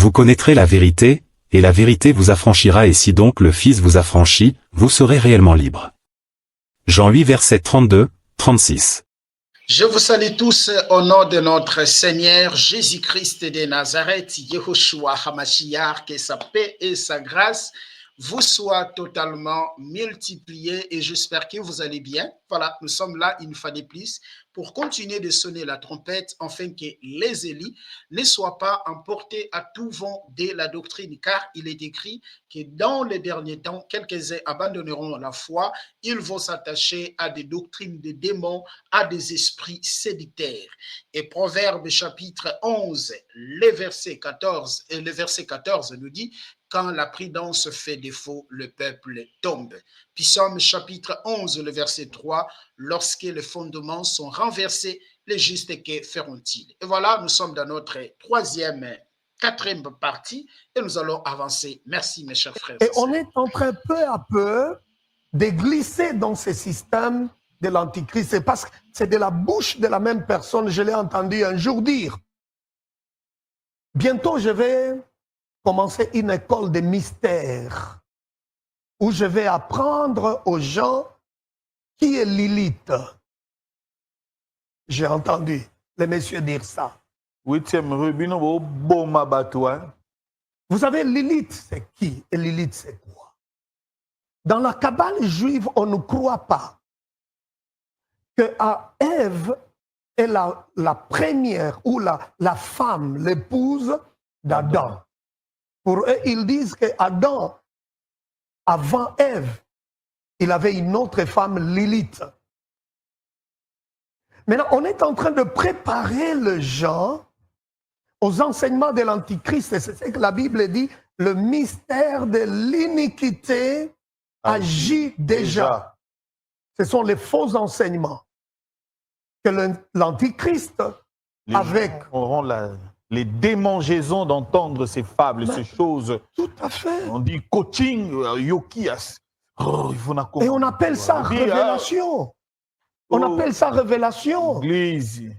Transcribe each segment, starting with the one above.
Vous connaîtrez la vérité, et la vérité vous affranchira, et si donc le Fils vous affranchit, vous serez réellement libre. Jean 8 versets 32, 36. Je vous salue tous au nom de notre Seigneur Jésus-Christ de Nazareth, Yehoshua HaMashiach, que sa paix et sa grâce vous soient totalement multipliées et j'espère que vous allez bien. Voilà, nous sommes là une fois de plus pour continuer de sonner la trompette afin que les élus ne soient pas emportés à tout vent de la doctrine, car il est écrit que dans les derniers temps, quelques-uns abandonneront la foi, ils vont s'attacher à des doctrines de démons, à des esprits séditaires. Et Proverbe chapitre 11, le verset 14 nous dit: quand la prudence fait défaut, le peuple tombe. Psaume chapitre 11, le verset 3, lorsque les fondements sont renversés, les justes que feront-ils? Et voilà, nous sommes dans notre quatrième partie et nous allons avancer. Merci mes chers frères. Et on est en train peu à peu de glisser dans ce système de l'Antichrist. C'est parce que c'est de la bouche de la même personne, je l'ai entendu un jour dire: bientôt je vais commencer une école de mystère où je vais apprendre aux gens qui est Lilith. J'ai entendu les messieurs dire ça. Vous savez, Lilith, c'est qui et Lilith, c'est quoi? Dans la Kabbale juive, on ne croit pas que Ève est la première ou la femme, l'épouse d'Adam. Pour eux, ils disent qu'Adam, avant Ève, il avait une autre femme, Lilith. Maintenant, on est en train de préparer les gens aux enseignements de l'Antichrist. Et c'est ce que la Bible dit: le mystère de l'iniquité agit déjà. Ce sont les faux enseignements que l'Antichrist, avec... auront les démangeaisons d'entendre ces fables, ces choses. Tout à fait. On dit coaching, yokias. Oh, et on appelle ça révélation. On appelle ça révélation. Église.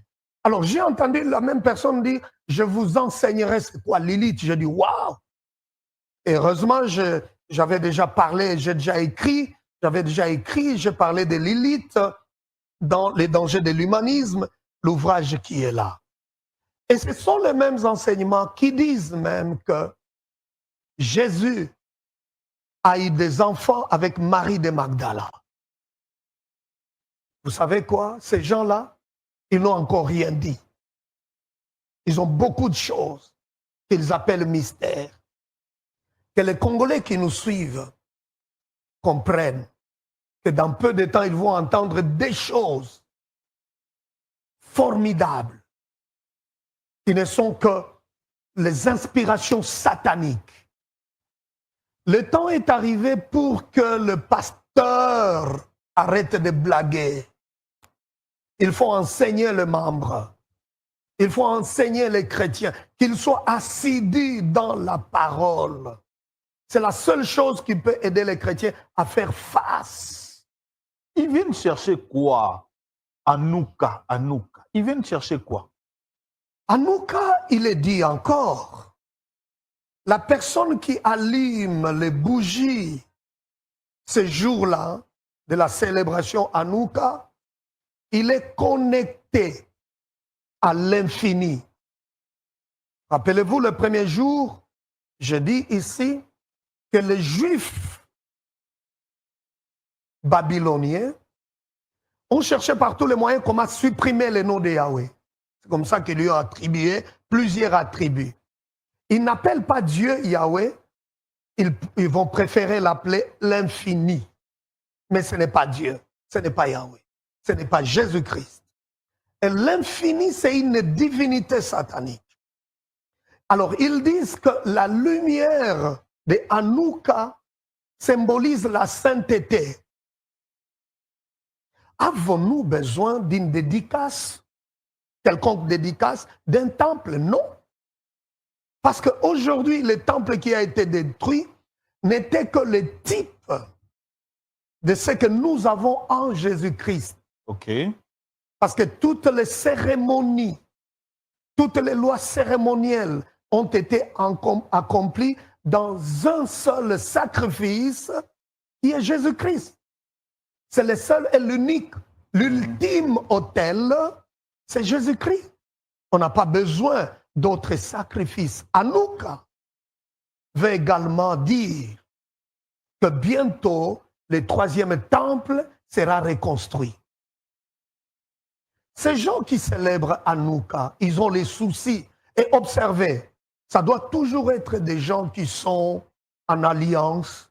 Alors j'ai entendu la même personne dire: je vous enseignerai c'est quoi Lilith. Je dis waouh. Heureusement, j'avais déjà parlé, j'ai parlé de Lilith dans Les dangers de l'humanisme, l'ouvrage qui est là. Et ce sont les mêmes enseignements qui disent même que Jésus a eu des enfants avec Marie de Magdala. Vous savez quoi? Ces gens-là, ils n'ont encore rien dit. Ils ont beaucoup de choses qu'ils appellent mystères. Que les Congolais qui nous suivent comprennent que dans peu de temps, ils vont entendre des choses formidables qui ne sont que les inspirations sataniques. Le temps est arrivé pour que le pasteur arrête de blaguer. Il faut enseigner les membres. Il faut enseigner les chrétiens qu'ils soient assidus dans la parole. C'est la seule chose qui peut aider les chrétiens à faire face. Ils viennent chercher quoi? Anouka. Ils viennent chercher quoi? Anouka, il est dit encore, la personne qui allume les bougies ce jour-là de la célébration Anouka, il est connecté à l'infini. Rappelez-vous, le premier jour, je dis ici que les Juifs babyloniens ont cherché par tous les moyens comment supprimer le nom de Yahweh. C'est comme ça qu'ils lui ont attribué plusieurs attributs. Ils n'appellent pas Dieu Yahweh, ils vont préférer l'appeler l'infini. Mais ce n'est pas Dieu, ce n'est pas Yahweh, ce n'est pas Jésus-Christ. Et l'infini, c'est une divinité satanique. Alors, ils disent que la lumière de Hanouka symbolise la sainteté. Avons-nous besoin d'une dédicace, quelconque dédicace, d'un temple? Non. Parce qu'aujourd'hui, le temple qui a été détruit n'était que le type de ce que nous avons en Jésus-Christ. Ok. Parce que toutes les cérémonies, toutes les lois cérémonielles ont été accomplis dans un seul sacrifice qui est Jésus-Christ. C'est le seul et l'unique, l'ultime autel, c'est Jésus-Christ. On n'a pas besoin d'autres sacrifices. Hanouka veut également dire que bientôt, le troisième temple sera reconstruit. Ces gens qui célèbrent Hanouka, ils ont les soucis. Et observez, ça doit toujours être des gens qui sont en alliance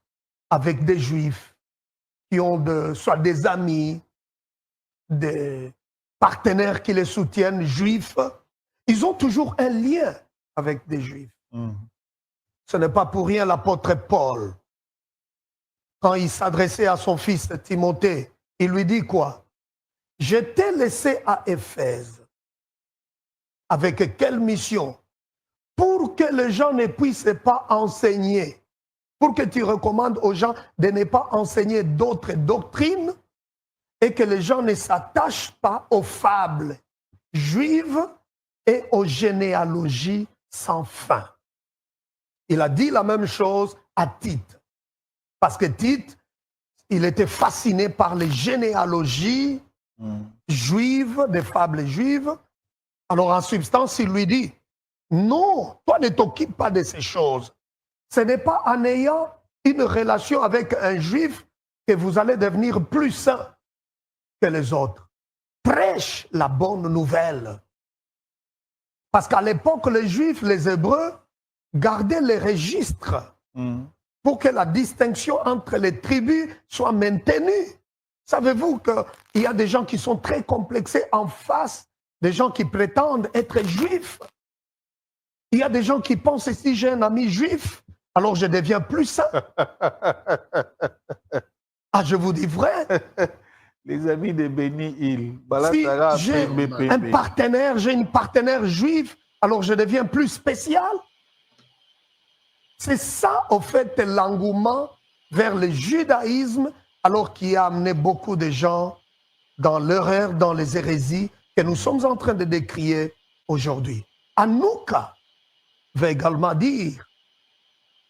avec des Juifs, qui ont soit des amis, des partenaires qui les soutiennent, Juifs. Ils ont toujours un lien avec des Juifs. Ce n'est pas pour rien l'apôtre Paul, quand il s'adressait à son fils Timothée, il lui dit quoi? Je t'ai laissé à Éphèse. Avec quelle mission? Pour que les gens ne puissent pas enseigner. Pour que tu recommandes aux gens de ne pas enseigner d'autres doctrines et que les gens ne s'attachent pas aux fables juives et aux généalogies sans fin. Il a dit la même chose à Tite. Parce que Tite, il était fasciné par les généalogies juives, des fables juives. Alors en substance, il lui dit, non, toi ne t'occupes pas de ces choses. Ce n'est pas en ayant une relation avec un juif que vous allez devenir plus saint que les autres. Prêche la bonne nouvelle. Parce qu'à l'époque, les juifs, les hébreux, gardaient les registres pour que la distinction entre les tribus soit maintenue. Savez-vous qu'il y a des gens qui sont très complexés en face des gens qui prétendent être juifs? Il y a des gens qui pensent, si j'ai un ami juif, alors je deviens plus saint. Ah, je vous dis vrai. Les amis de Béni Hill. Si j'ai un partenaire, j'ai une partenaire juive, alors je deviens plus spécial. C'est ça, au fait, l'engouement vers le judaïsme, alors qui a amené beaucoup de gens dans l'erreur, dans les hérésies que nous sommes en train de décrire aujourd'hui. Hanouka veut également dire,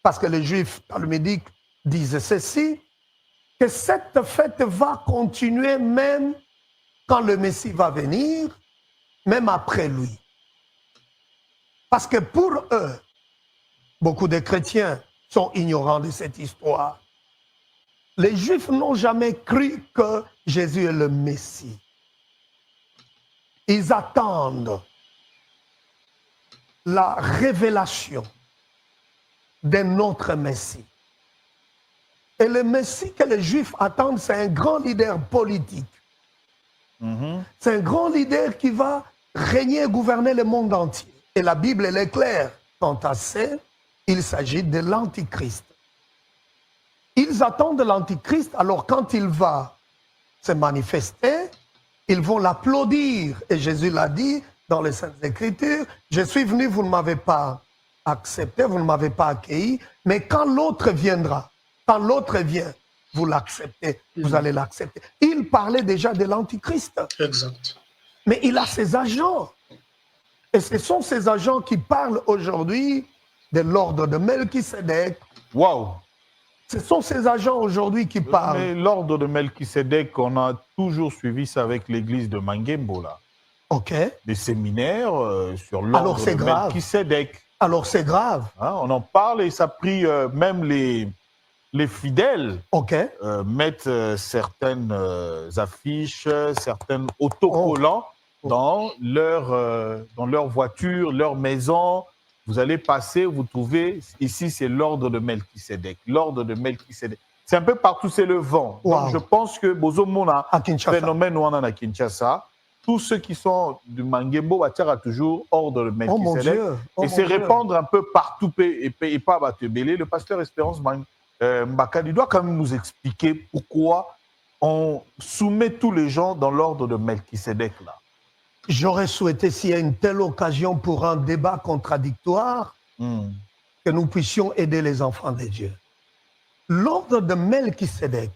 parce que les juifs talmudiques disent ceci, que cette fête va continuer même quand le Messie va venir, même après lui. Parce que pour eux, beaucoup de chrétiens sont ignorants de cette histoire. Les Juifs n'ont jamais cru que Jésus est le Messie. Ils attendent la révélation d'un autre Messie. Et le Messie que les Juifs attendent, c'est un grand leader politique. C'est un grand leader qui va régner et gouverner le monde entier. Et la Bible, elle est claire. Quant à ça, il s'agit de l'Antichrist. Ils attendent l'Antichrist, alors quand il va se manifester, ils vont l'applaudir. Et Jésus l'a dit dans les Saintes Écritures, je suis venu, vous ne m'avez pas accepté, vous ne m'avez pas accueilli, mais quand l'autre viendra, quand l'autre vient, vous l'acceptez, vous allez l'accepter. Il parlait déjà de l'Antichrist. Exact. Mais il a ses agents. Et ce sont ces agents qui parlent aujourd'hui de l'ordre de Melchisédek. Waouh! Ce sont ces agents aujourd'hui qui parlent. Mais l'ordre de Melchisédek, on a toujours suivi ça avec l'église de Mangembo, là. OK. Des séminaires sur Alors l'ordre c'est de grave. Melchisédek. Alors c'est grave. Hein, on en parle et ça a pris même les fidèles OK. mettent certaines affiches, certains autocollants dans leur voiture, leur maison. Vous allez passer, vous trouvez, ici c'est l'ordre de Melchisédek. L'ordre de Melchisédek. C'est un peu partout, c'est le vent. Wow. Donc je pense que Bozomona, À Kinshasa. phénomène ou à Kinshasa, tous ceux qui sont du Mangembo, a toujours ordre de Oh mon Melchisédek. Dieu. Oh Et mon c'est Dieu. répandre un peu partout et pas Batebele. Le pasteur Espérance Mbakadi doit quand même nous expliquer pourquoi on soumet tous les gens dans l'ordre de Melchisédek là. J'aurais souhaité, s'il y a une telle occasion pour un débat contradictoire, que nous puissions aider les enfants de Dieu. L'ordre de Melchisédek,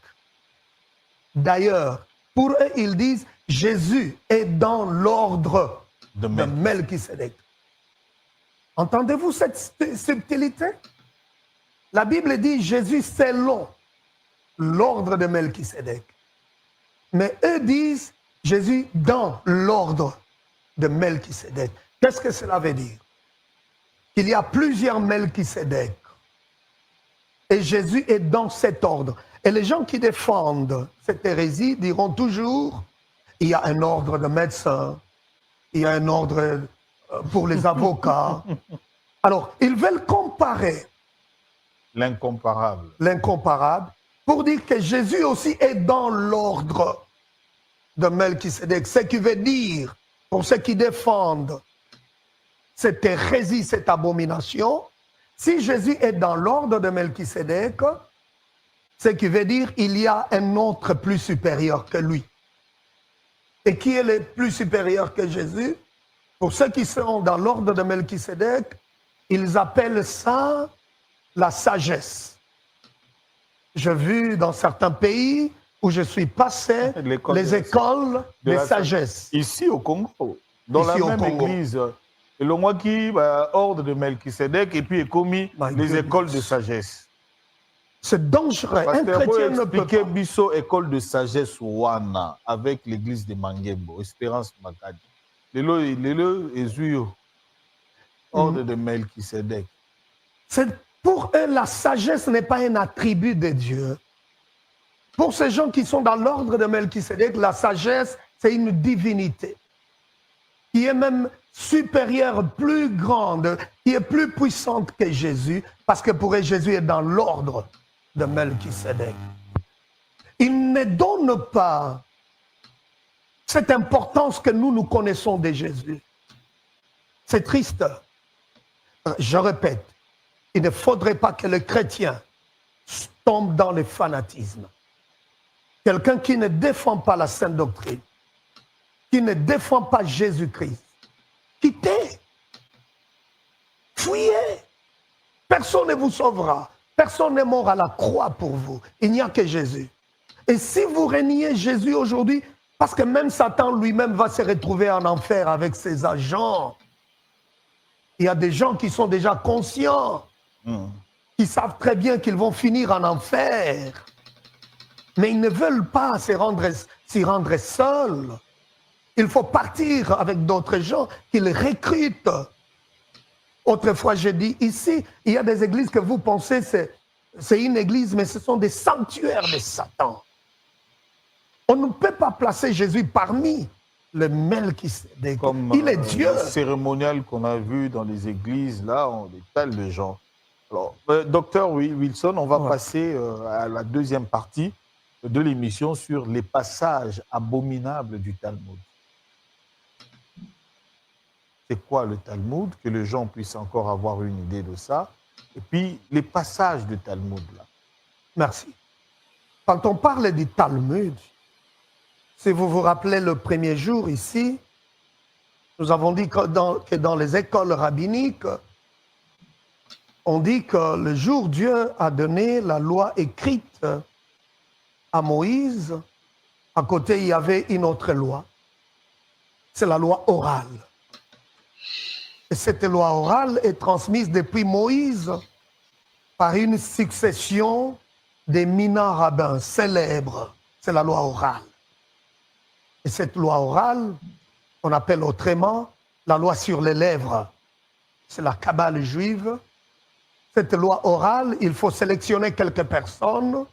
d'ailleurs, pour eux, ils disent Jésus est dans l'ordre de Melchisédek. Entendez-vous cette subtilité? La Bible dit Jésus selon l'ordre de Melchisédek. Mais eux disent Jésus dans l'ordre de Melchisédek. Qu'est-ce que cela veut dire? Qu'il y a plusieurs Melchisédek. Et Jésus est dans cet ordre. Et les gens qui défendent cette hérésie diront toujours il y a un ordre de médecins, il y a un ordre pour les avocats. Alors, ils veulent comparer l'incomparable pour dire que Jésus aussi est dans l'ordre de Melchisédek. Ce qui veut dire, pour ceux qui défendent cette hérésie, cette abomination, si Jésus est dans l'ordre de Melchisédek, ce qui veut dire qu'il y a un autre plus supérieur que lui. Et qui est le plus supérieur que Jésus? Pour ceux qui sont dans l'ordre de Melchisédek, ils appellent ça la sagesse. J'ai vu dans certains pays où je suis passé les écoles de sagesse. Ici au Congo, dans Ici la même église, le moi qui ordre de Melchisédek et puis est commis les écoles de sagesse. C'est dangereux. Un chrétien ne peut pas. Biso école de sagesse wana avec l'église de Mangembo, Espérance Makadi. Lelo ezuyo ordre de Melchisédek. Pour eux, la sagesse n'est pas un attribut de Dieu. Pour ces gens qui sont dans l'ordre de Melchisédek, la sagesse, c'est une divinité qui est même supérieure, plus grande, qui est plus puissante que Jésus, parce que pour eux, Jésus est dans l'ordre de Melchisédek. Il ne donne pas cette importance que nous connaissons de Jésus. C'est triste. Je répète, il ne faudrait pas que le chrétien tombe dans le fanatisme. Quelqu'un qui ne défend pas la sainte doctrine, qui ne défend pas Jésus-Christ, quittez, fuyez. Personne ne vous sauvera. Personne n'est mort à la croix pour vous. Il n'y a que Jésus. Et si vous reniez Jésus aujourd'hui, parce que même Satan lui-même va se retrouver en enfer avec ses agents. Il y a des gens qui sont déjà conscients, qui savent très bien qu'ils vont finir en enfer. Mais ils ne veulent pas s'y rendre seuls. Il faut partir avec d'autres gens qu'ils recrutent. Autrefois, j'ai dit, ici, il y a des églises que vous pensez c'est une église, mais ce sont des sanctuaires de Satan. On ne peut pas placer Jésus parmi les Melchisédek. Il est Dieu. Le cérémonial qu'on a vu dans les églises, là, on étale de gens. Alors, docteur Wilson, on va passer à la deuxième partie de l'émission sur les passages abominables du Talmud. C'est quoi le Talmud? Que les gens puissent encore avoir une idée de ça. Et puis, les passages du Talmud, là. Merci. Quand on parle du Talmud, si vous vous rappelez le premier jour ici, nous avons dit que dans les écoles rabbiniques, on dit que le jour où Dieu a donné la loi écrite à Moïse, à côté il y avait une autre loi. C'est la loi orale. Et cette loi orale est transmise depuis Moïse par une succession d'éminents rabbins célèbres. C'est la loi orale. Et cette loi orale, on appelle autrement la loi sur les lèvres. C'est la Kabbale juive. Cette loi orale, il faut sélectionner quelques personnes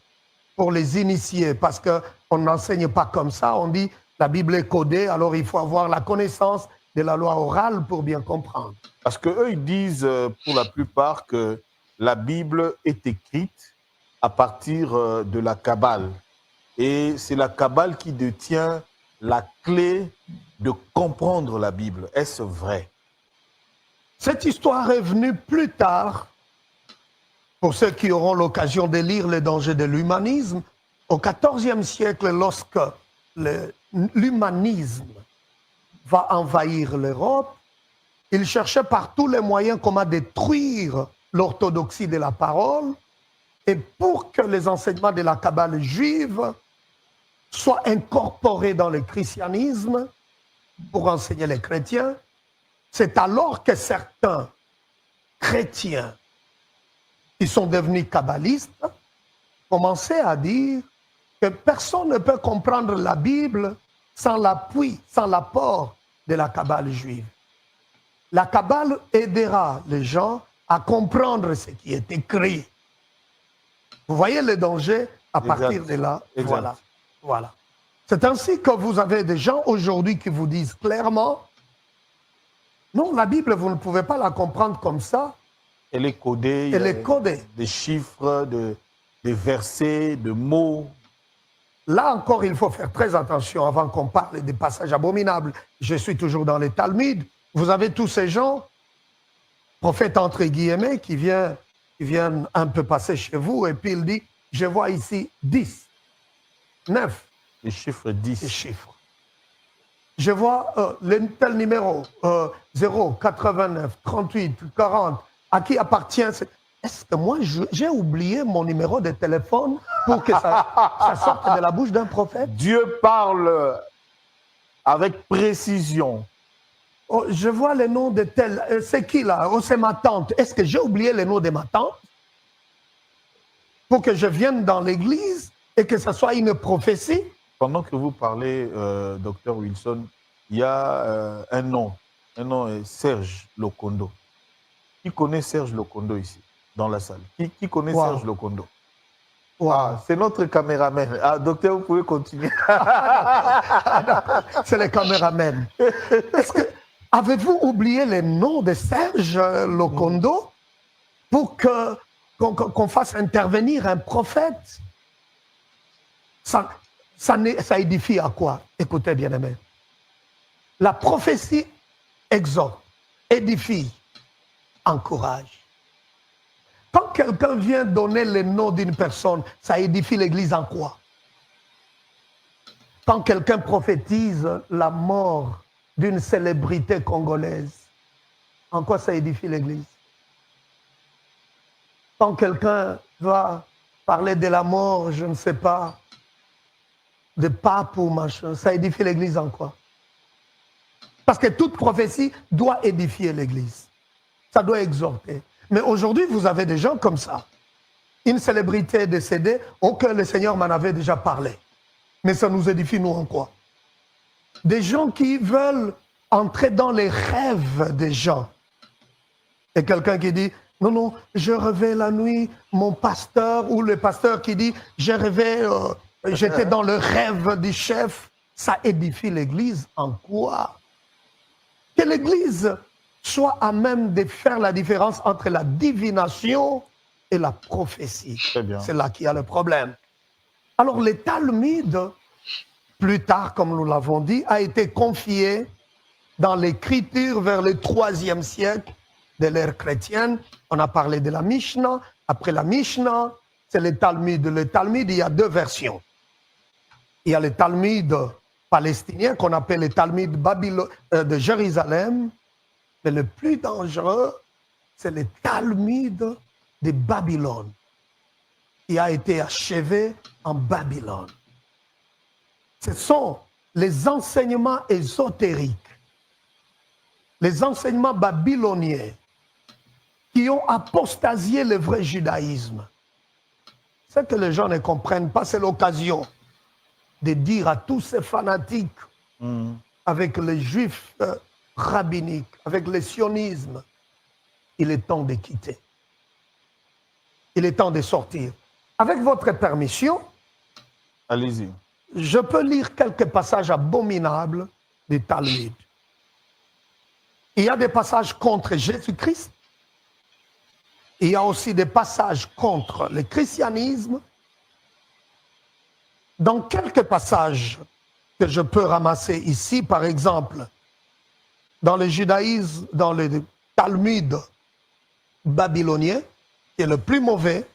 pour les initier, parce qu'on n'enseigne pas comme ça. On dit la Bible est codée, alors il faut avoir la connaissance de la loi orale pour bien comprendre. Parce qu'eux, ils disent pour la plupart que la Bible est écrite à partir de la Kabbale. Et c'est la Kabbale qui détient la clé de comprendre la Bible. Est-ce vrai? Cette histoire est venue plus tard, pour ceux qui auront l'occasion de lire Les dangers de l'humanisme, au XIVe siècle, lorsque l'humanisme va envahir l'Europe, il cherchait par tous les moyens comment détruire l'orthodoxie de la parole, et pour que les enseignements de la Kabbale juive soient incorporés dans le christianisme pour enseigner les chrétiens, c'est alors que certains chrétiens qui sont devenus kabbalistes commençaient à dire que personne ne peut comprendre la Bible sans l'appui, sans l'apport de la Kabbale juive. La Kabbale aidera les gens à comprendre ce qui est écrit. Vous voyez le danger à partir de là. Exact. Voilà. Voilà. C'est ainsi que vous avez des gens aujourd'hui qui vous disent clairement, non, la Bible, vous ne pouvez pas la comprendre comme ça. Elle est codée. Elle est codée. Des chiffres, des versets, de mots. Là encore, il faut faire très attention avant qu'on parle des passages abominables. Je suis toujours dans les Talmuds. Vous avez tous ces gens, prophètes entre guillemets, qui viennent un peu passer chez vous et puis il dit, je vois ici 10, 9. Les chiffres 10. Les chiffres. Je vois tel numéro, 0, 89, 38, 40. À qui appartient? Est-ce que moi, j'ai oublié mon numéro de téléphone pour que ça sorte de la bouche d'un prophète? Dieu parle avec précision. Oh, je vois le nom de tel. C'est qui là? Oh, c'est ma tante. Est-ce que j'ai oublié le nom de ma tante? Pour que je vienne dans l'église et que ce soit une prophétie? Pendant que vous parlez, Dr Wilson, il y a un nom est Serge Lokondo. Qui connaît Serge Lokondo ici, dans la salle? Qui connaît Serge Lokondo? Wow. Ah, c'est notre caméraman. Ah, docteur, vous pouvez continuer. C'est le caméraman. Avez-vous oublié le nom de Serge Lokondo pour qu'on fasse intervenir un prophète? Ça édifie à quoi? Écoutez, bien-aimés. La prophétie exhorte, édifie, encourage. Quand quelqu'un vient donner le nom d'une personne, ça édifie l'Église en quoi? Quand quelqu'un prophétise la mort d'une célébrité congolaise, en quoi ça édifie l'Église? Quand quelqu'un va parler de la mort, je ne sais pas, de pape ou machin, ça édifie l'Église en quoi? Parce que toute prophétie doit édifier l'Église. Ça doit exhorter. Mais aujourd'hui, vous avez des gens comme ça. Une célébrité décédée, auquel le Seigneur m'en avait déjà parlé. Mais ça nous édifie, nous, en quoi? Des gens qui veulent entrer dans les rêves des gens. Et quelqu'un qui dit, non, non, je rêvais la nuit, mon pasteur, ou le pasteur qui dit, j'ai rêvé, j'étais dans le rêve du chef. Ça édifie l'Église en quoi? Que l'Église soit à même de faire la différence entre la divination et la prophétie. C'est là qu'il y a le problème. Alors, les Talmuds, plus tard, comme nous l'avons dit, a été confié dans l'écriture vers le 3e siècle de l'ère chrétienne. On a parlé de la Mishnah. Après la Mishnah, c'est le Talmud. Le Talmud, il y a deux versions. Il y a le Talmud palestinien qu'on appelle le Talmud de Jérusalem. Mais le plus dangereux, c'est le Talmud de Babylone, qui a été achevé en Babylone. Ce sont les enseignements ésotériques, les enseignements babyloniens qui ont apostasié le vrai judaïsme. Ce que les gens ne comprennent pas, c'est l'occasion de dire à tous ces fanatiques avec les juifs rabbiniques, avec le sionisme, il est temps de quitter. Il est temps de sortir. Avec votre permission, allez-y. Je peux lire quelques passages abominables du Talmud. Il y a des passages contre Jésus-Christ. Il y a aussi des passages contre le christianisme. Dans quelques passages que je peux ramasser ici, par exemple, dans le judaïsme, dans le Talmud babylonien, qui est le plus mauvais,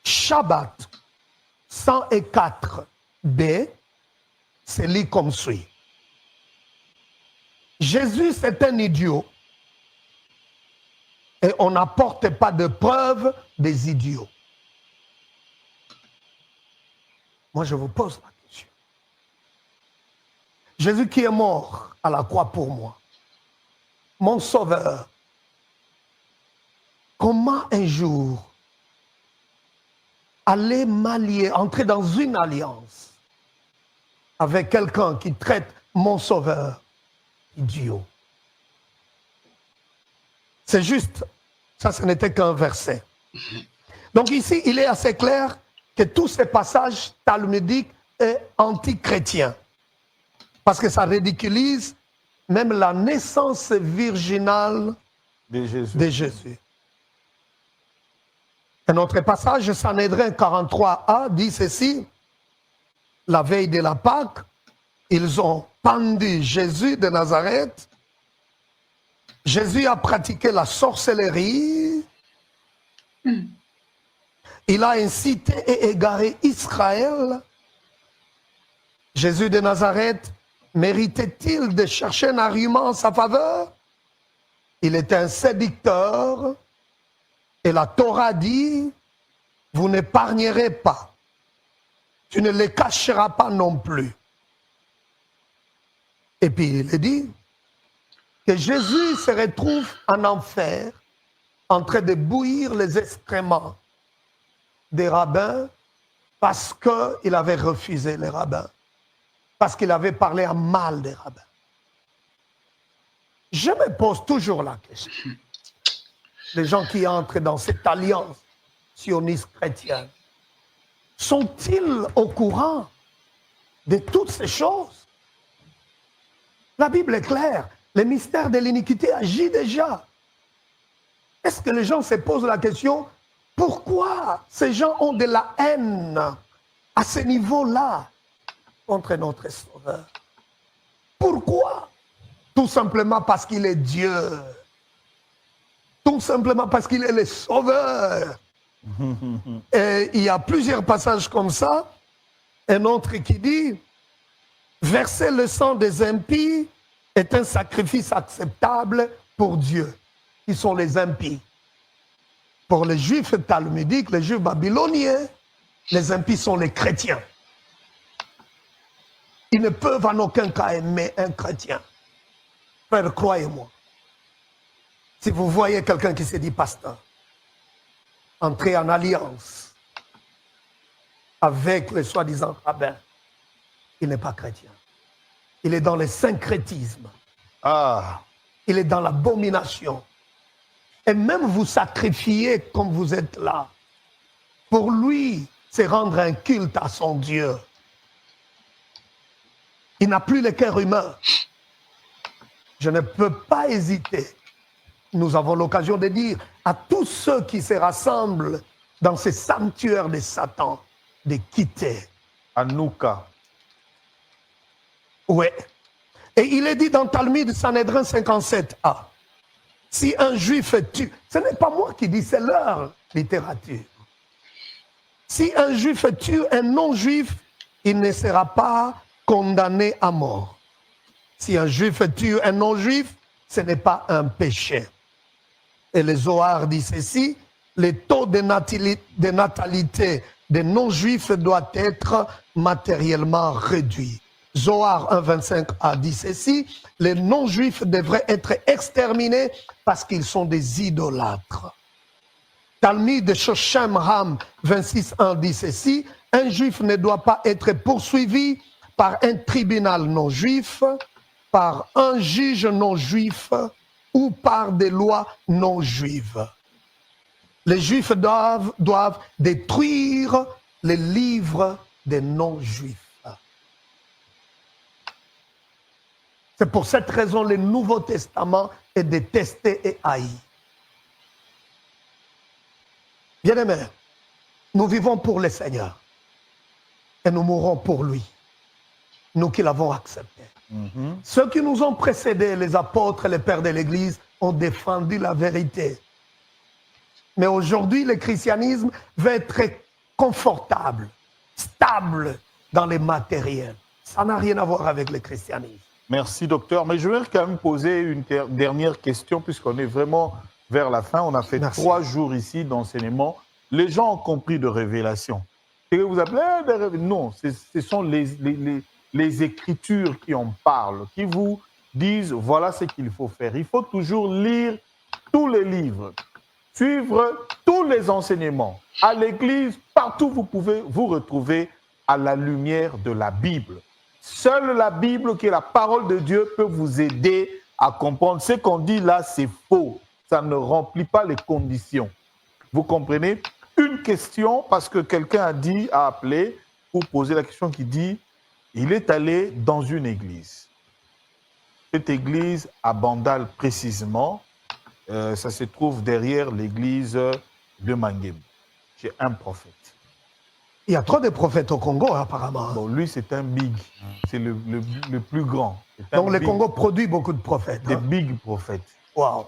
Shabbat 104b, c'est lu comme suit. Jésus, c'est un idiot. Et on n'apporte pas de preuve des idiots. Moi, je vous pose la question. Jésus qui est mort à la croix pour moi, mon sauveur, comment un jour aller m'allier, entrer dans une alliance avec quelqu'un qui traite mon sauveur idiot. C'est juste, ça ce n'était qu'un verset. Donc ici, il est assez clair que tous ces passages talmudiques sont anti-chrétiens. Parce que ça ridiculise même la naissance virginale de Jésus. Un autre passage, Sanhédrin 43a, dit ceci: la veille de la Pâque, ils ont pendu Jésus de Nazareth. Jésus a pratiqué la sorcellerie. Il a incité et égaré Israël. Jésus de Nazareth méritait-il de chercher un argument en sa faveur? Il était un séducteur. Et la Torah dit, vous n'épargnerez pas. Tu ne les cacheras pas non plus. Et puis il dit que Jésus se retrouve en enfer en train de bouillir les excréments des rabbins parce qu'il avait refusé les rabbins, parce qu'il avait parlé en mal des rabbins. Je me pose toujours la question. Les gens qui entrent dans cette alliance sioniste chrétienne, sont-ils au courant de toutes ces choses? La Bible est claire, le mystère de l'iniquité agit déjà. Est-ce que les gens se posent la question, pourquoi ces gens ont de la haine à ce niveau-là contre notre Sauveur? Pourquoi? Tout simplement parce qu'il est Dieu. Tout simplement parce qu'il est le Sauveur. Et il y a plusieurs passages comme ça. Un autre qui dit, verser le sang des impies est un sacrifice acceptable pour Dieu, qui sont les impies. Pour les Juifs talmudiques, les Juifs babyloniens, les impies sont les chrétiens. Ils ne peuvent en aucun cas aimer un chrétien. Frère, croyez-moi. Si vous voyez quelqu'un qui se dit pasteur, entrer en alliance avec les soi-disant rabbins, il n'est pas chrétien. Il est dans le syncrétisme. Il est dans l'abomination. Et même vous sacrifier comme vous êtes là, pour lui, c'est rendre un culte à son Dieu. Il n'a plus le cœur humain. Je ne peux pas hésiter. Nous avons l'occasion de dire à tous ceux qui se rassemblent dans ces sanctuaires de Satan de quitter. Anouka. Oui. Et il est dit dans Talmud Sanhédrin 57a, si un juif tue, ce n'est pas moi qui dis, c'est leur littérature. Si un juif tue un non-juif, il ne sera pas condamné à mort. Si un juif tue un non-juif, ce n'est pas un péché. Et le Zohar dit ceci, le taux de natalité des non-juifs doit être matériellement réduit. Zohar 1,25a dit ceci, les non-juifs devraient être exterminés parce qu'ils sont des idolâtres. Talmud de Shoshem Ram 26.1 dit ceci, un juif ne doit pas être poursuivi par un tribunal non-juif, par un juge non-juif ou par des lois non-juives. Les juifs doivent détruire les livres des non-juifs. C'est pour cette raison que le Nouveau Testament est détesté et haï. Bien-aimés, nous vivons pour le Seigneur et nous mourrons pour lui, nous qui l'avons accepté. Ceux qui nous ont précédés, les apôtres, les pères de l'Église, ont défendu la vérité. Mais aujourd'hui, le christianisme veut être confortable, stable dans les matériels. Ça n'a rien à voir avec le christianisme. Merci, docteur. Mais je vais quand même poser une dernière question, puisqu'on est vraiment vers la fin. On a fait 3 jours ici d'enseignement. Les gens ont compris de révélation. C'est que vous appelez des révélations. Non, ce sont les Écritures qui en parlent, qui vous disent voilà ce qu'il faut faire. Il faut toujours lire tous les livres. suivre tous les enseignements. À l'église, partout vous pouvez vous retrouver à la lumière de la Bible. Seule la Bible, qui est la parole de Dieu, peut vous aider à comprendre. Ce qu'on dit là, c'est faux. Ça ne remplit pas les conditions. Vous comprenez? Une question, parce que quelqu'un a appelé pour poser la question qui dit, il est allé dans une église. Cette église à Bandal précisément, ça se trouve derrière l'église de Mangem. J'ai un prophète. Il y a trop de prophètes au Congo, apparemment. Bon, lui, c'est un big. C'est le plus grand. Donc, le Congo produit beaucoup de prophètes. Des big prophètes. Wow.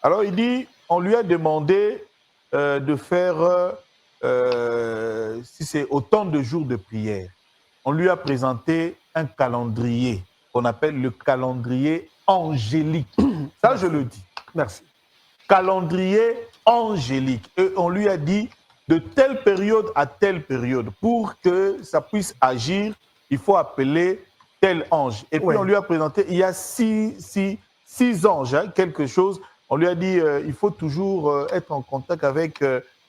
Alors, il dit, on lui a demandé de faire, si c'est autant de jours de prière, on lui a présenté un calendrier qu'on appelle le calendrier angélique. Ça, je le dis. Merci. Calendrier angélique. Et on lui a dit, de telle période à telle période, pour que ça puisse agir, il faut appeler tel ange. Et puis on lui a présenté, il y a six anges, hein, quelque chose. On lui a dit, il faut toujours être en contact avec,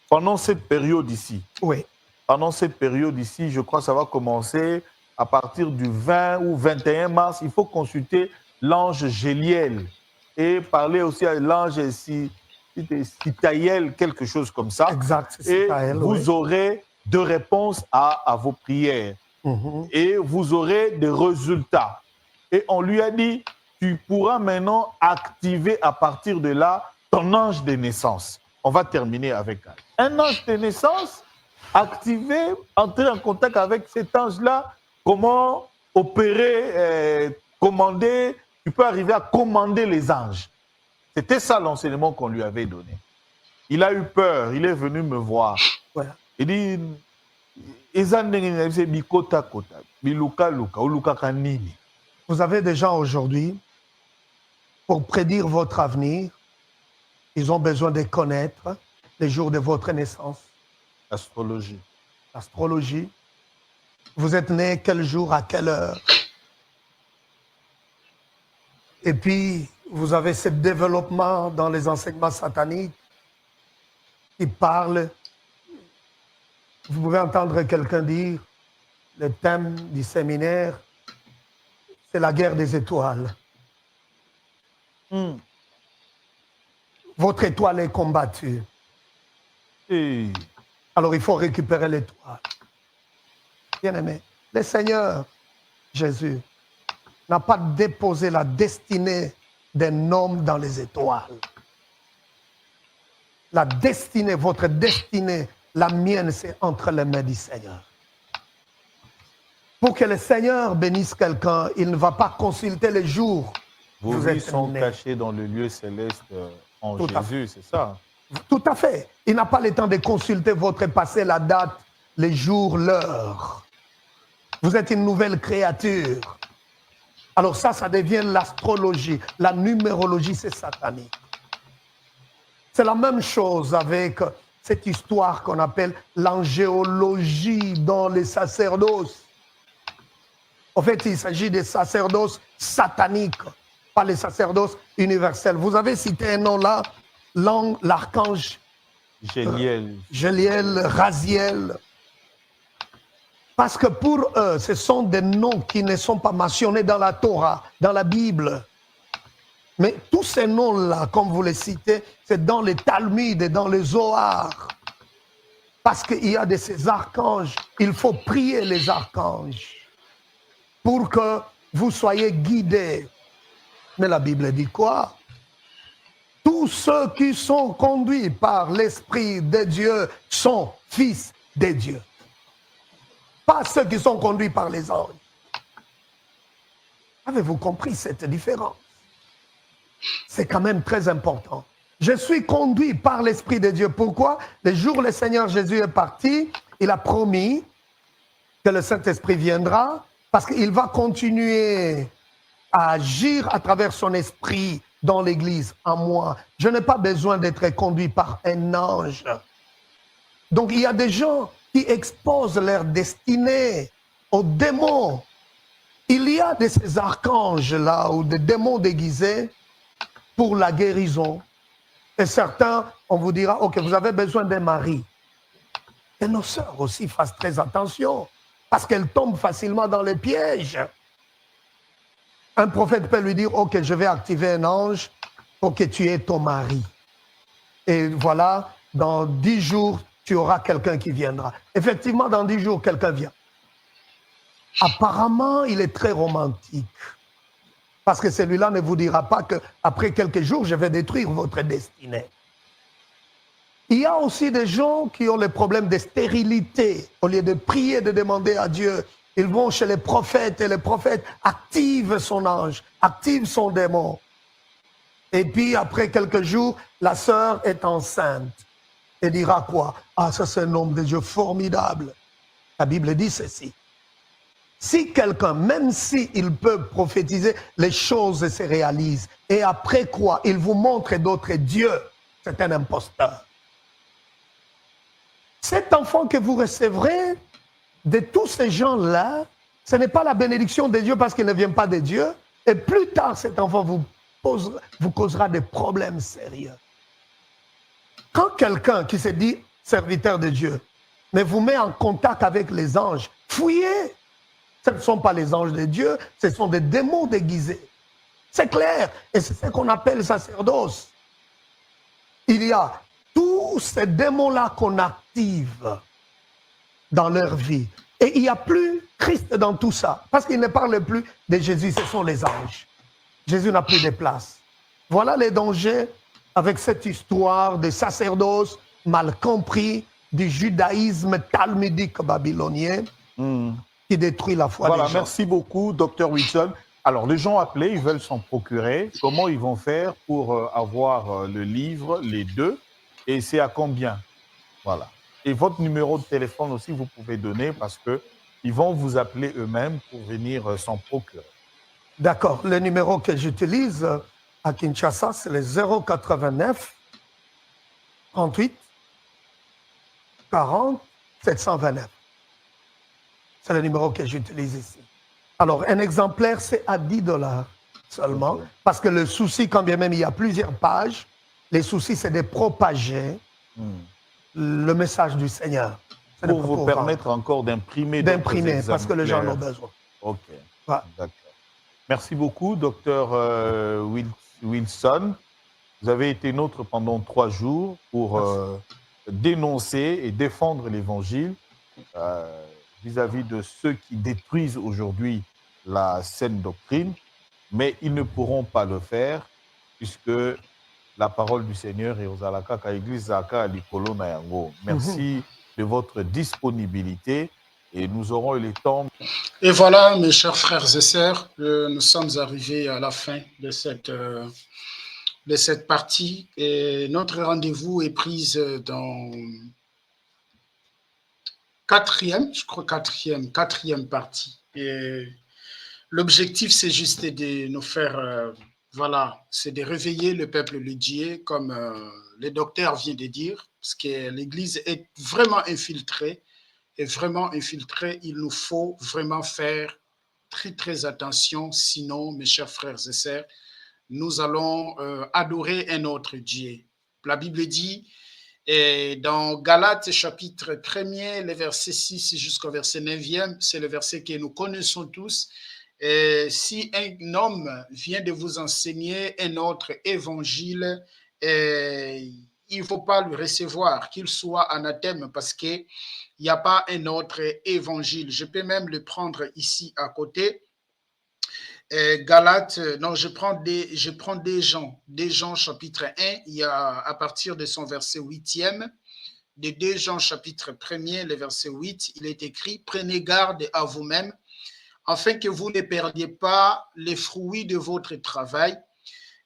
pendant cette période ici. Oui. Pendant cette période ici, je crois que ça va commencer à partir du 20 ou 21 mars. Il faut consulter l'ange Géliel et parler aussi à l'ange Sitaïel, quelque chose comme ça. Exact. Et vous aurez de réponses à vos prières. Et vous aurez des résultats. Et on lui a dit, tu pourras maintenant activer à partir de là ton ange de naissance. On va terminer avec un ange de naissance, activer, entrer en contact avec cet ange-là, comment opérer, commander, tu peux arriver à commander les anges. C'était ça l'enseignement qu'on lui avait donné. Il a eu peur, il est venu me voir. Voilà. Il dit, vous avez des gens aujourd'hui, pour prédire votre avenir, ils ont besoin de connaître les jours de votre naissance. Astrologie. Astrologie. Vous êtes né quel jour, à quelle heure? Et puis, vous avez ce développement dans les enseignements sataniques qui parlent. Vous pouvez entendre quelqu'un dire, le thème du séminaire, c'est la guerre des étoiles. Votre étoile est combattue. Alors, il faut récupérer l'étoile. Bien-aimé, le Seigneur Jésus n'a pas déposé la destinée d'un homme dans les étoiles. La destinée, votre destinée, la mienne, c'est entre les mains du Seigneur. Pour que le Seigneur bénisse quelqu'un, il ne va pas consulter les jours. Vos vies sont cachées dans le lieu céleste en Jésus, c'est ça? Tout à fait. Il n'a pas le temps de consulter votre passé, la date, les jours, l'heure. Vous êtes une nouvelle créature. Alors ça devient l'astrologie. La numérologie, c'est satanique. C'est la même chose avec cette histoire qu'on appelle l'angéologie dans les sacerdoces. En fait, il s'agit des sacerdoces sataniques, pas les sacerdoces universels. Vous avez cité un nom là, l'archange Géliel, Raziel. Parce que pour eux, ce sont des noms qui ne sont pas mentionnés dans la Torah, dans la Bible. Mais tous ces noms-là, comme vous les citez, c'est dans les Talmuds et dans les Zohar. Parce qu'il y a de ces archanges, il faut prier les archanges pour que vous soyez guidés. Mais la Bible dit quoi? Tous ceux qui sont conduits par l'Esprit de Dieu sont fils de Dieu. Pas ceux qui sont conduits par les anges. Avez-vous compris cette différence? C'est quand même très important. Je suis conduit par l'Esprit de Dieu. Pourquoi? Le jour où le Seigneur Jésus est parti, il a promis que le Saint-Esprit viendra parce qu'il va continuer à agir à travers son esprit dans l'Église, en moi. Je n'ai pas besoin d'être conduit par un ange. Donc il y a des gens qui exposent leur destinée aux démons. Il y a de ces archanges-là ou des démons déguisés pour la guérison, Et certains, on vous dira, ok, vous avez besoin d'un mari. Et nos sœurs aussi fassent très attention, parce qu'elles tombent facilement dans les pièges. Un prophète peut lui dire, ok, je vais activer un ange pour que tu aies ton mari. Et voilà, dans 10 jours, tu auras quelqu'un qui viendra. Effectivement, dans 10 jours, quelqu'un vient. Apparemment, il est très romantique. Parce que celui-là ne vous dira pas qu'après quelques jours, je vais détruire votre destinée. Il y a aussi des gens qui ont les problèmes de stérilité. Au lieu de prier, de demander à Dieu, ils vont chez les prophètes et les prophètes activent son ange, activent son démon. Et puis, après quelques jours, la sœur est enceinte. Et dira quoi? Ah, ça c'est un homme de Dieu formidable. La Bible dit ceci. Si quelqu'un, même s'il peut prophétiser, les choses se réalisent. Et après quoi? Il vous montre d'autres dieux. C'est un imposteur. Cet enfant que vous recevrez de tous ces gens-là, ce n'est pas la bénédiction de Dieu parce qu'il ne vient pas de Dieu. Et plus tard, cet enfant vous causera des problèmes sérieux. Quand quelqu'un qui se dit serviteur de Dieu, mais vous met en contact avec les anges, fouillez. Ce ne sont pas les anges de Dieu, ce sont des démons déguisés. C'est clair. Et c'est ce qu'on appelle sacerdoce. Il y a tous ces démons-là qu'on active dans leur vie. Et il n'y a plus Christ dans tout ça. Parce qu'il ne parle plus de Jésus, ce sont les anges. Jésus n'a plus de place. Voilà les dangers avec cette histoire de sacerdoce mal compris, du judaïsme talmudique babylonien qui détruit la foi des gens. Merci beaucoup, Dr Wilson. Alors, les gens appelés, ils veulent s'en procurer. Comment ils vont faire pour avoir le livre, les deux? Et c'est à combien? Voilà. Et votre numéro de téléphone aussi, vous pouvez donner parce qu'ils vont vous appeler eux-mêmes pour venir s'en procurer. D'accord. Le numéro que j'utilise à Kinshasa, c'est le 089 38 40 729. C'est le numéro que j'utilise ici. Alors, un exemplaire, c'est à 10 $ seulement. Okay. Parce que le souci, quand bien même il y a plusieurs pages, les soucis, c'est de propager le message du Seigneur. Pour vous permettre encore d'imprimer. D'imprimer, parce que les gens en ont besoin. OK. Ouais. D'accord. Merci beaucoup, Dr Wilson. Vous avez été nôtre pendant 3 jours pour dénoncer et défendre l'Évangile vis-à-vis de ceux qui détruisent aujourd'hui la saine doctrine, mais ils ne pourront pas le faire puisque la parole du Seigneur est aux alaka ka église zaka likolo na yango. Merci de votre disponibilité et nous aurons eu le temps. Et voilà, mes chers frères et sœurs, nous sommes arrivés à la fin de cette partie et notre rendez-vous est pris dans quatrième partie. Et l'objectif, c'est juste de nous faire, voilà, c'est de réveiller le peuple lydier, comme le docteur vient de dire, parce que l'Église est vraiment infiltrée. Et vraiment infiltrée, il nous faut vraiment faire très, très attention. Sinon, mes chers frères et sœurs, nous allons adorer un autre Dieu. La Bible dit, et dans Galates chapitre 1er, le verset 6 jusqu'au verset 9e, c'est le verset que nous connaissons tous. Et si un homme vient de vous enseigner un autre évangile, il ne faut pas le recevoir, qu'il soit anathème, parce qu'il n'y a pas un autre évangile. Je peux même le prendre ici à côté. Galates, non, je prends des Jean chapitre 1, il y a à partir de son verset 8e, de 2 Jean chapitre 1er, le verset 8, il est écrit, prenez garde à vous-même, afin que vous ne perdiez pas les fruits de votre travail,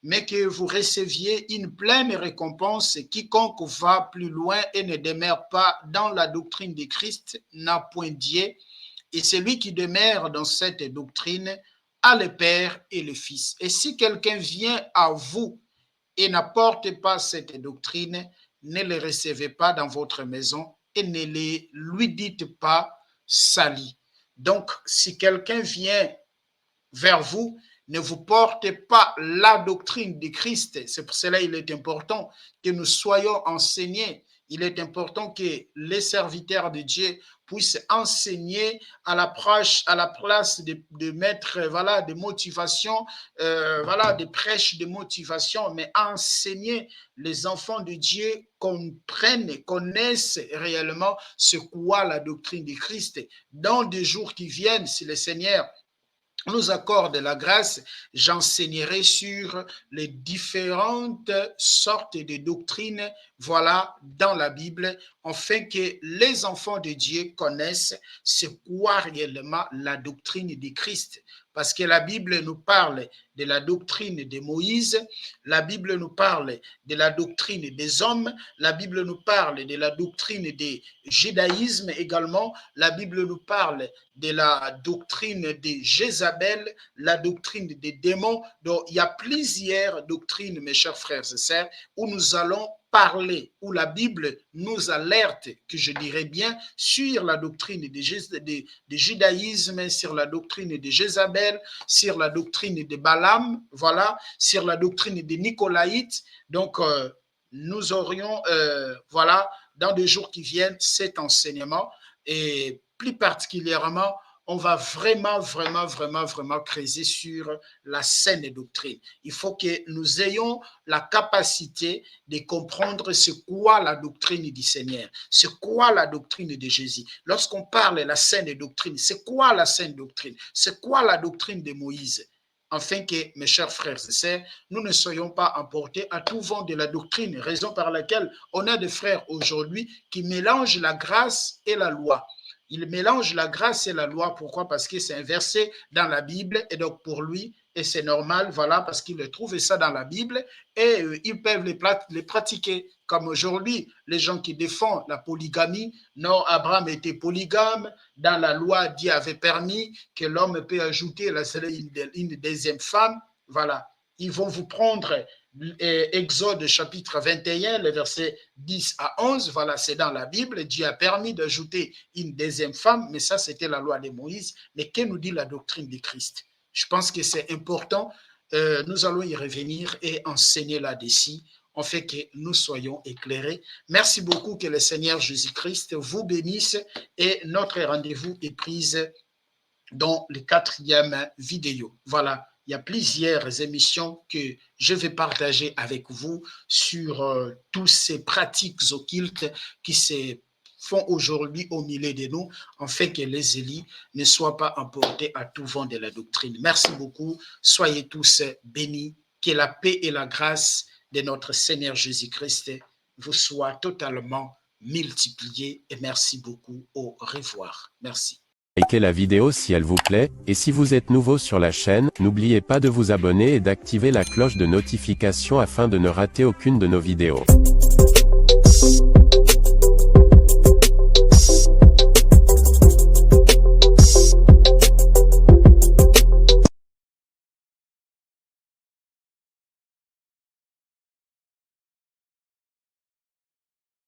mais que vous receviez une pleine récompense. Quiconque va plus loin et ne demeure pas dans la doctrine de Christ n'a point Dieu, et celui qui demeure dans cette doctrine a le Père et le Fils. Et si quelqu'un vient à vous et n'apporte pas cette doctrine, ne le recevez pas dans votre maison et ne lui dites pas sali. Donc, si quelqu'un vient vers vous ne vous portez pas la doctrine de Christ. C'est pour cela qu'il est important que nous soyons enseignés. Il est important que les serviteurs de Dieu puissent enseigner à la place de mettre voilà, des motivations, voilà, des prêches de motivation, mais enseigner les enfants de Dieu comprennent et connaissent réellement ce qu'est la doctrine de Christ. Dans des jours qui viennent, si le Seigneur nous accorde la grâce, j'enseignerai sur les différentes sortes de doctrines, voilà, dans la Bible, afin que les enfants de Dieu connaissent ce qu'est réellement la doctrine de Christ. Parce que la Bible nous parle de la doctrine de Moïse, la Bible nous parle de la doctrine des hommes, la Bible nous parle de la doctrine du judaïsme également, la Bible nous parle de la doctrine de Jézabel, la doctrine des démons. Donc, il y a plusieurs doctrines, mes chers frères et sœurs, où nous allons parler, où la Bible nous alerte, que je dirais bien, sur la doctrine du judaïsme, sur la doctrine de Jézabel, sur la doctrine de Balaam, voilà, sur la doctrine des Nicolaïtes. Donc, nous aurions, voilà, dans des jours qui viennent, cet enseignement, et plus particulièrement, on va vraiment creuser sur la saine doctrine. Il faut que nous ayons la capacité de comprendre ce qu'est la doctrine du Seigneur, ce qu'est la doctrine de Jésus. Lorsqu'on parle de la saine doctrine, c'est quoi la saine doctrine? C'est quoi la doctrine de Moïse? Afin que, mes chers frères et sœurs, nous ne soyons pas emportés à tout vent de la doctrine, raison par laquelle on a des frères aujourd'hui qui mélangent la grâce et la loi. Il mélange la grâce et la loi. Pourquoi? Parce que c'est un verset dans la Bible et donc pour lui, et c'est normal, voilà, parce qu'il a trouvé ça dans la Bible et ils peuvent les pratiquer. Comme aujourd'hui, les gens qui défendent la polygamie, non, Abraham était polygame, dans la loi, Dieu avait permis que l'homme peut ajouter une deuxième femme, voilà. Ils vont vous prendre Exode chapitre 21, les versets 10 à 11, voilà, c'est dans la Bible. Dieu a permis d'ajouter une deuxième femme, mais ça, c'était la loi de Moïse. Mais que nous dit la doctrine de Christ? Je pense que c'est important. Nous allons y revenir et enseigner là-dessus, en fait que nous soyons éclairés. Merci beaucoup, que le Seigneur Jésus-Christ vous bénisse et notre rendez-vous est pris dans le 4e vidéo. Voilà. Il y a plusieurs émissions que je vais partager avec vous sur toutes ces pratiques occultes qui se font aujourd'hui au milieu de nous, afin que les élus ne soient pas emportés à tout vent de la doctrine. Merci beaucoup. Soyez tous bénis. Que la paix et la grâce de notre Seigneur Jésus-Christ vous soient totalement multipliées. Et merci beaucoup. Au revoir. Merci. Likez la vidéo si elle vous plaît, et si vous êtes nouveau sur la chaîne, n'oubliez pas de vous abonner et d'activer la cloche de notification afin de ne rater aucune de nos vidéos.